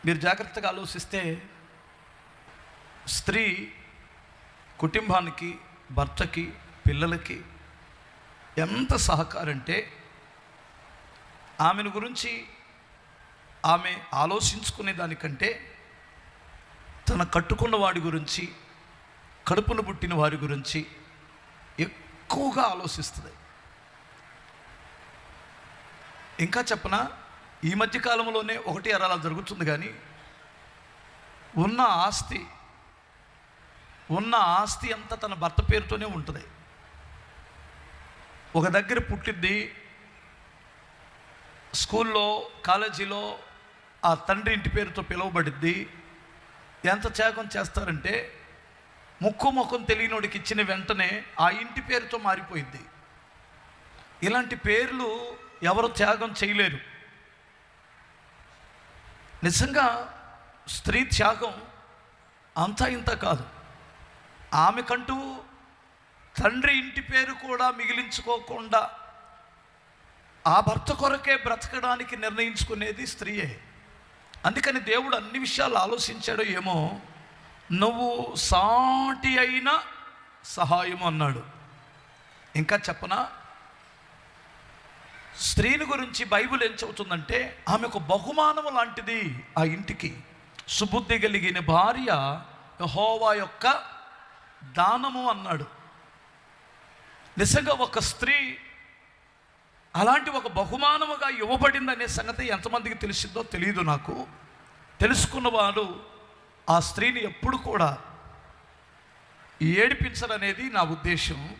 మీరు జాగ్రత్తగా ఆలోచిస్తే స్త్రీ కుటుంబానికి, భర్తకి, పిల్లలకి ఎంత సహకారంటే ఆమెను గురించి ఆమె ఆలోచించుకునే దానికంటే తన కట్టుకున్న వాడి గురించి, కడుపును పుట్టిన వారి గురించి ఎక్కువగా ఆలోచిస్తుంది. ఇంకా చెప్పనా, ఈ మధ్యకాలంలోనే ఒకటి అలా జరుగుతుంది. కానీ ఉన్న ఆస్తి అంతా తన భర్త పేరుతోనే ఉంటుంది. ఒక దగ్గర పుట్టిద్ది, స్కూల్లో, కాలేజీలో ఆ తండ్రి ఇంటి పేరుతో పిలువబడిద్ది. ఎంత త్యాగం చేస్తారంటే ముఖం తెలియనోడికి ఇచ్చిన వెంటనే ఆ ఇంటి పేరుతో మారిపోయింది. ఇలాంటి పేర్లు ఎవరు త్యాగం చేయలేరు. నిజంగా స్త్రీ త్యాగం అంతా ఇంత కాదు. ఆమెకంటూ తండ్రి ఇంటి పేరు కూడా మిగిలించుకోకుండా ఆ భర్త కొరకే బ్రతకడానికి నిర్ణయించుకునేది స్త్రీయే. అందుకని దేవుడు అన్ని విషయాలు ఆలోచించాడో ఏమో, నువ్వు సాటి అయిన సహాయం అన్నాడు. ఇంకా చెప్పనా, స్త్రీని గురించి బైబిల్ ఏం చెబుతుందంటే ఆమె ఒక బహుమానము లాంటిది ఆ ఇంటికి. సుబుద్ధి కలిగిన భార్య యెహోవా యొక్క దానము అన్నాడు. నిజంగా ఒక స్త్రీ అలాంటి ఒక బహుమానముగా ఇవ్వబడిందనే సంగతి ఎంతమందికి తెలిసిందో తెలియదు. నాకు తెలుసుకున్నవాడు ఆ స్త్రీని ఎప్పుడు కూడా ఏడిపించరనేది నా ఉద్దేశం.